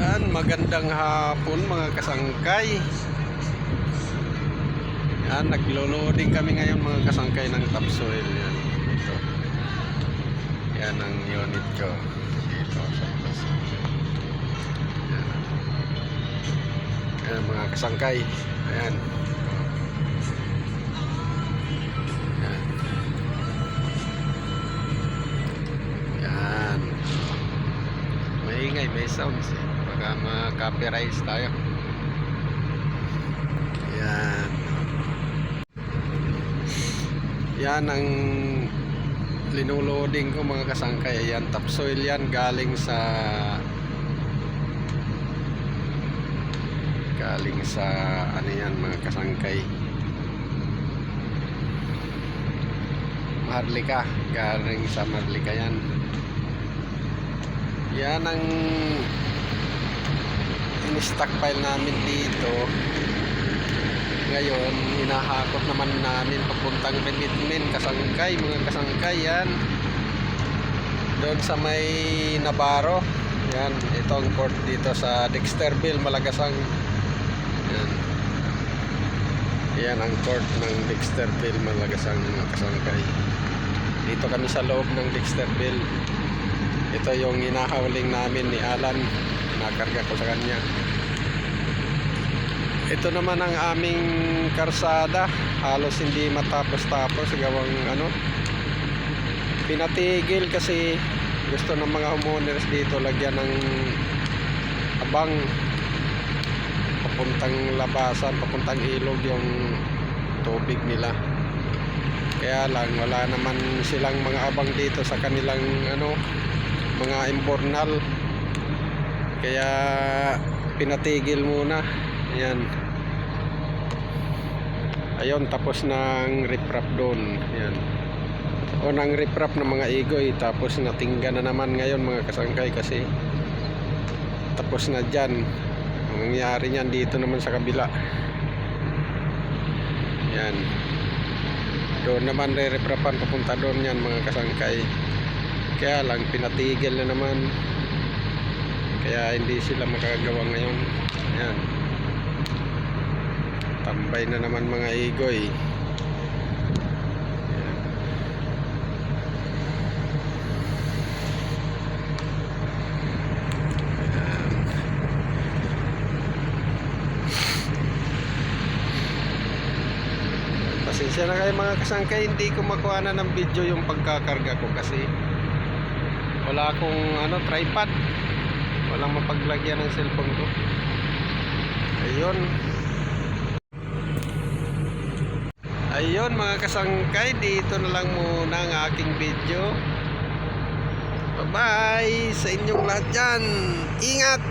Yan, magandang hapon mga kasangkay. Yan, naglo-loading kami ngayon mga kasangkay ng topsoil. Yan, ito. Yan ang unit ko. Dito sa taas. Yan. Yan mga kasangkay. Ayan. Yan. Yan. Maingay, may sounds eh. Baka ma-copyright tayo. Yan. Yan ang linuloding ko mga kasangkay. Yan, topsoil yan galing sa ano yan mga kasangkay, Maharlika. Galing sa Maharlika yan. Yan ang in-stockpile namin dito. Ngayon, hinahakot naman namin papuntang Benitmin, kasangkay, mga kasangkay. Yan. Doon sa may Navarro. Yan, ito ang port dito sa Dexterville, Malagasang. Yan. Yan ang port ng Dexterville, Malagasang, mga kasangkay. Dito kami sa loob ng Dexterville. Ito yung hinahawaling namin ni Alan. Nakarga ko sa kanya. Ito naman ang aming karsada. Halos hindi matapos-tapos. Gawang pinatigil kasi gusto ng mga homeowners dito lagyan ng abang papuntang labasan, papuntang ilog yung tubig nila. Kaya lang wala naman silang mga abang dito sa kanilang mga imbornal, kaya pinatigil muna. Yan. Ayun, tapos ng riprap doon. Yan. O ng riprap ng mga igoy. Tapos natingga na naman ngayon mga kasangkay kasi tapos na dyan. Ang nangyari niyan dito naman sa kabila. Yan. Doon naman re-riprapan papunta doon yan mga kasangkay. Kaya lang pinatigil na naman. Kaya hindi sila makagawa ngayon. Ayan. Tambay na naman mga igoy. Ayan. Pasensya na kayo mga kasangkay, hindi ko makuha na ng video yung pagkakarga ko kasi wala akong tripod. Walang mapaglagyan ng cellphone ko. Ayun mga kasangkay, dito na lang muna ang aking video. Bye bye sa inyong lahat dyan. Ingat!